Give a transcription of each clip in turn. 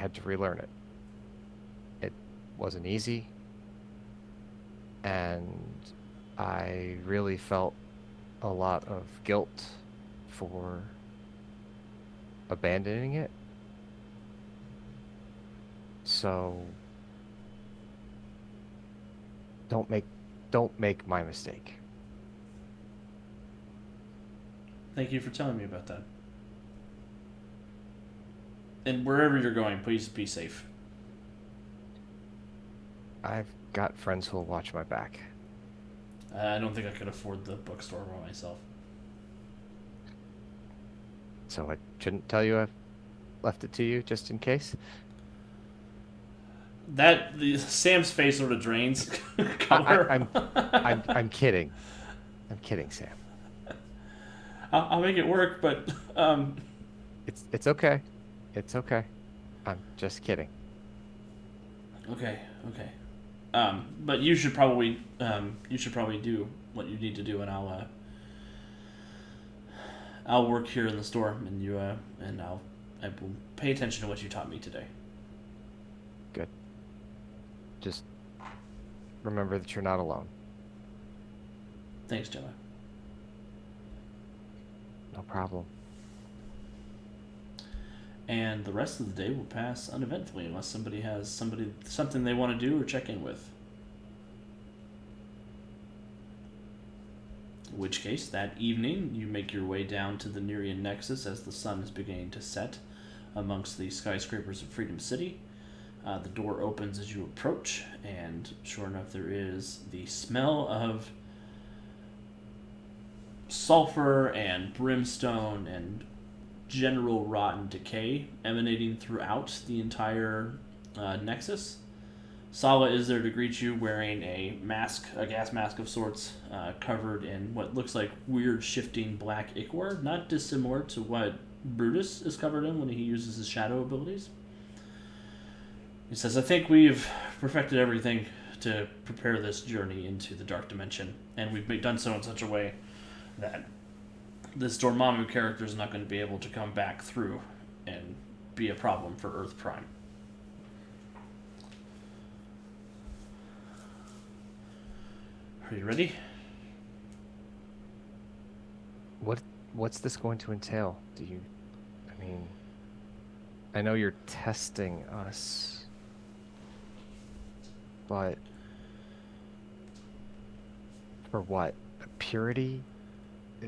had to relearn it. It wasn't easy, and I really felt a lot of guilt for abandoning it. So don't make don't make my mistake. Thank you for telling me about that. And wherever you're going, please be safe. I've got friends who will watch my back. I don't think I could afford the bookstore by myself. So I shouldn't tell you I've left it to you just in case. Sam's face sort of drains I, I, color. I'm I'm kidding. I'm kidding, Sam. I'll make it work, but It's okay. It's okay. I'm just kidding. okay, okay. But you should probably do what you need to do, and I'll work here in the store, and I will pay attention to what you taught me today. Good. Just remember that you're not alone. Thanks, Gemma. No problem. And the rest of the day will pass uneventfully unless somebody has something they want to do or check in with. In which case, that evening, you make your way down to the Nerean Nexus as the sun is beginning to set amongst the skyscrapers of Freedom City. The door opens as you approach, and sure enough, there is the smell of sulfur and brimstone and general rotten decay emanating throughout the entire Nexus. Sala is there to greet you wearing a mask, a gas mask of sorts, covered in what looks like weird shifting black ichor, not dissimilar to what Brutus is covered in when he uses his shadow abilities. He says, I think we've perfected everything to prepare this journey into the Dark Dimension, and we've done so in such a way that this Dormammu character is not going to be able to come back through and be a problem for Earth Prime. Are you ready? What what's this going to entail? I mean, I know you're testing us, but for what? Purity? Uh,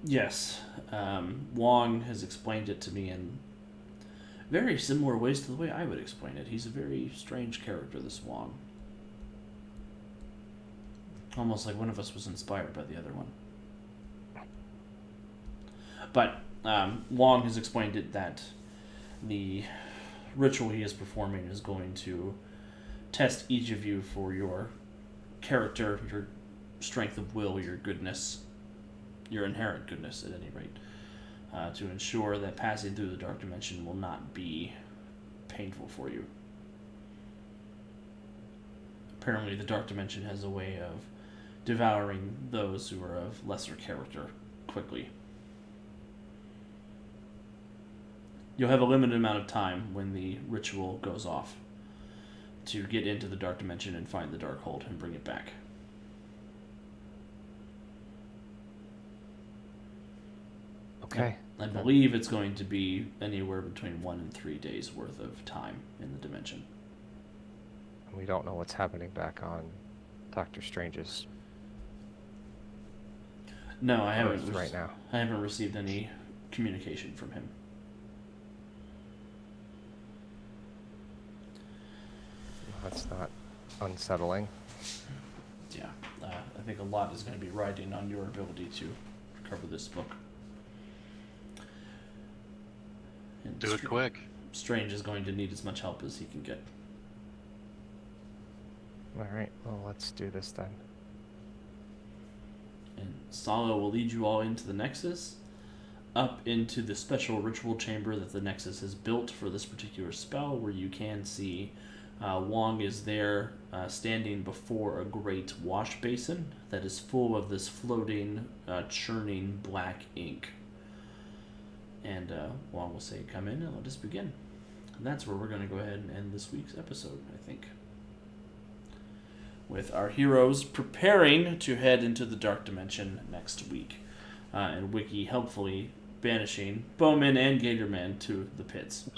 Yes. Wong has explained it to me in very similar ways to the way I would explain it. He's a very strange character, this Wong. Almost like one of us was inspired by the other one. But Wong has explained it that the ritual he is performing is going to test each of you for your character, your strength of will, your goodness, your inherent goodness at any rate, to ensure that passing through the dark dimension will not be painful for you. Apparently, the dark dimension has a way of devouring those who are of lesser character quickly. You'll have a limited amount of time when the ritual goes off to get into the dark dimension and find the dark hold and bring it back. Okay. I believe it's going to be anywhere between 1 and 3 days worth of time in the dimension. We don't know what's happening back on Doctor Strange's No, Earth right now. I haven't received any communication from him. That's not unsettling. Yeah, I think a lot is going to be riding on your ability to cover this book. And Do it quick. Strange is going to need as much help as he can get. All right. Well, let's do this then. And Salo will lead you all into the Nexus, up into the special ritual chamber that the Nexus has built for this particular spell, where you can see Wong is there standing before a great wash basin that is full of this floating, churning black ink. And Wong will say, come in and let us begin. And that's where we're going to go ahead and end this week's episode, I think. With our heroes preparing to head into the Dark Dimension next week. And Wiki helpfully banishing Bowman and Gatorman to the pits.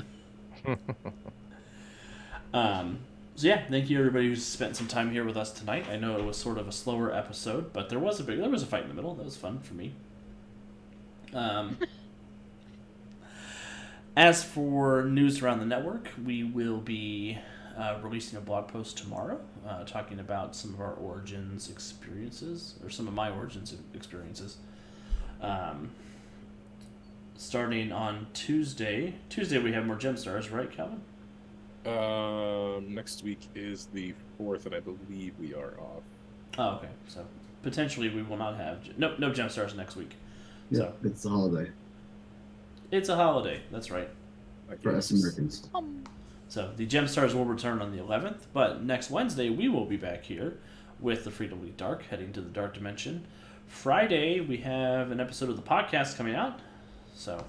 So yeah, thank you everybody who's spent some time here with us tonight. I know it was sort of a slower episode, but there was a fight in the middle. That was fun for me. As for news around the network, we will be releasing a blog post tomorrow talking about some of our Origins experiences, or some of my Origins experiences. Starting on Tuesday. Tuesday we have more Gem Stars, right, Calvin? Next week is the 4th, and I believe we are off. Oh, okay. So potentially we will not have no Gem Stars next week. Yeah, So it's a holiday it's a holiday. That's right. for us Americans. So the Gem Stars will return on the 11th, but next Wednesday we will be back here with the Freedom League Dark, heading to the Dark Dimension. Friday we have an episode of the podcast coming out, so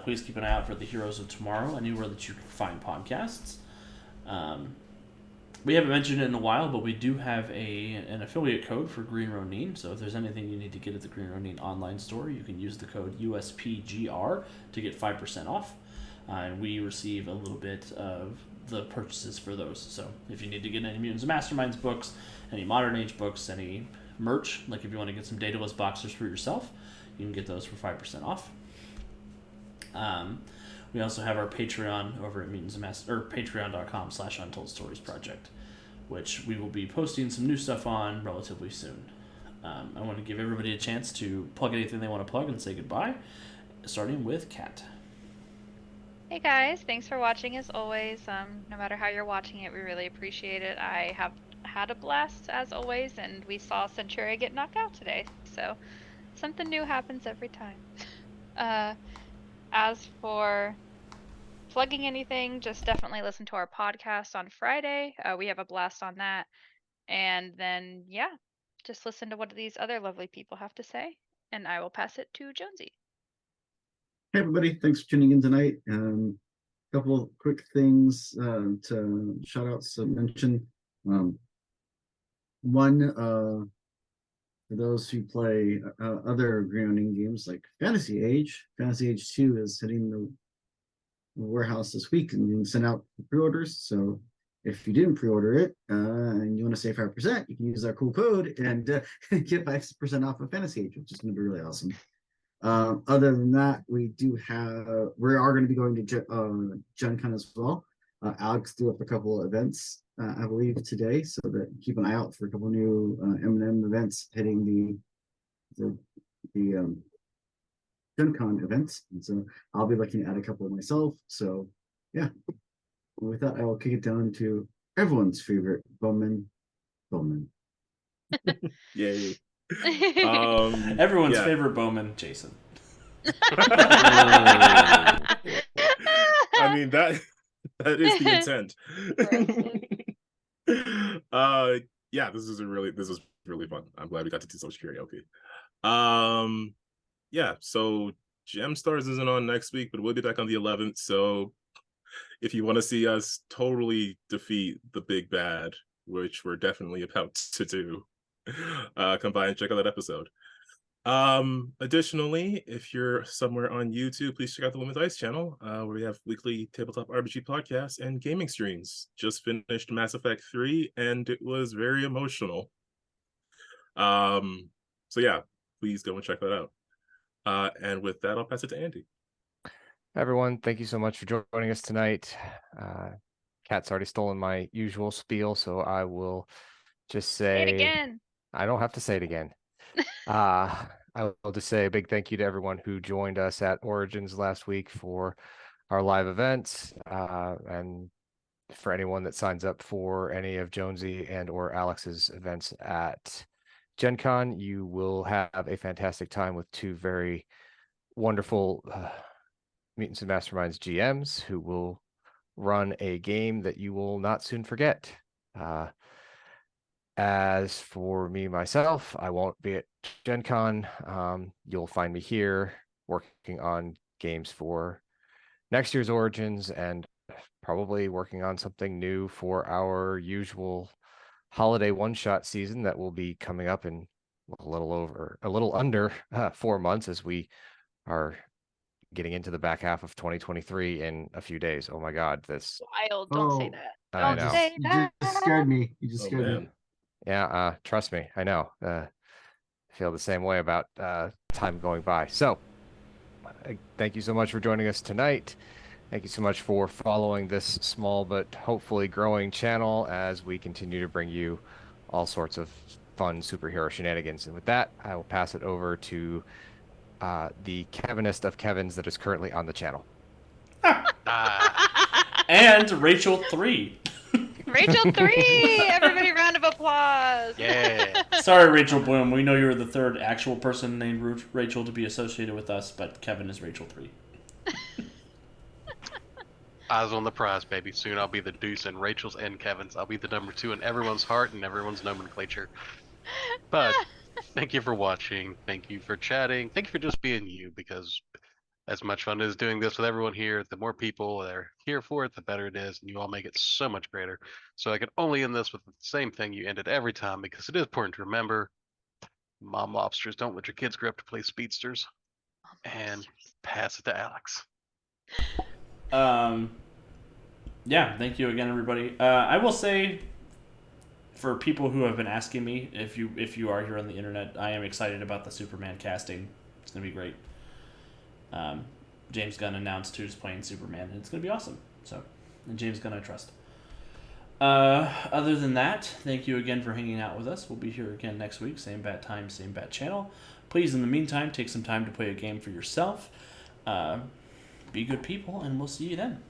please keep an eye out for the Heroes of Tomorrow anywhere that you can find podcasts. We haven't mentioned it in a while, but we do have an affiliate code for Green Ronin. So if there's anything you need to get at the Green Ronin online store, you can use the code USPGR to get 5% off. And we receive a little bit of the purchases for those. So if you need to get any Mutants and Masterminds books, any Modern Age books, any merch, like if you want to get some Daedalus boxers for yourself, you can get those for 5% off. We also have our Patreon over at patreon.com/Untold Stories Project, which we will be posting some new stuff on relatively soon. I want to give everybody a chance to plug anything they want to plug and say goodbye, starting with Kat. Hey guys, thanks for watching as always. No matter how you're watching it, we really appreciate it. I have had a blast as always, and we saw Centuria get knocked out today, so something new happens every time. As for plugging anything, just definitely listen to our podcast on Friday. We have a blast on that. And then, yeah, just listen to what these other lovely people have to say. And I will pass it to Jonesy. Hey everybody, thanks for tuning in tonight. Couple of quick things to shout outs to mention. One, for those who play other Green Ronin games like Fantasy Age 2 is hitting the warehouse this week and being sent out for pre-orders. So if you didn't pre-order it and you want to save 5%, you can use our cool code and get 5% off of Fantasy Age, which is going to be really awesome. Other than that, we are going to be going to Gen Con as well. Alex threw up a couple of events, I believe, today, so that keep an eye out for a couple new M&M events hitting the Gen Con events. And so I'll be looking at a couple of myself. So yeah, with that, I will kick it down to everyone's favorite Bowman. Yay. Everyone's favorite Bowman, Jason. I mean, that is the intent. Yeah, this was really fun. I'm glad we got to do Social Karaoke. Yeah, so Gem Stars isn't on next week, but we'll be back on the 11th. So if you want to see us totally defeat the big bad, which we're definitely about to do, come by and check out that episode. Additionally, if you're somewhere on YouTube, please check out the Women's Ice channel, where we have weekly tabletop RPG podcasts and gaming streams. Just finished Mass Effect 3 and it was very emotional. So yeah, please go and check that out. And with that, I'll pass it to Andy. Everyone, thank you so much for joining us tonight. Kat's already stolen my usual spiel, so I will just say it again. I don't have to say it again. I will just say a big thank you to everyone who joined us at Origins last week for our live events, and for anyone that signs up for any of Jonesy and or Alex's events at Gen Con. You will have a fantastic time with two very wonderful Mutants and Masterminds GMs who will run a game that you will not soon forget. As for me, myself, I won't be at Gen Con. You'll find me here working on games for next year's Origins and probably working on something new for our usual holiday one-shot season that will be coming up in a little under 4 months, as we are getting into the back half of 2023 in a few days. Oh my God, this Wild. Don't say Oh, that. I Don't know. say you that. just scared me. You just Oh scared me. man. Yeah, trust me, I know. I feel the same way about time going by. So, thank you so much for joining us tonight. Thank you so much for following this small but hopefully growing channel as we continue to bring you all sorts of fun superhero shenanigans. And with that, I will pass it over to the Kevinist of Kevins that is currently on the channel. And Rachel 3. Rachel 3! Everybody, round of applause. Yeah. Sorry, Rachel Bloom. We know you're the third actual person named Rachel to be associated with us, but Kevin is Rachel 3. Eyes on the prize, baby. Soon I'll be the deuce in Rachel's and Kevin's. I'll be the number 2 in everyone's heart and everyone's nomenclature. But thank you for watching. Thank you for chatting. Thank you for just being you, because as much fun as doing this with everyone here, the more people that are here for it, the better it is, and you all make it so much greater. So I can only end this with the same thing you ended every time, because it is important to remember, Mom Lobsters, don't let your kids grow up to play speedsters. And pass it to Alex. Yeah, thank you again, everybody. I will say, for people who have been asking me, if you are here on the internet, I am excited about the Superman casting. It's gonna be great. James Gunn announced who's playing Superman, and it's gonna be awesome. So, and James Gunn I trust. Other than that, thank you again for hanging out with us. We'll be here again next week, same bat time, same bat channel. Please, in the meantime, take some time to play a game for yourself. Be good people, and we'll see you then.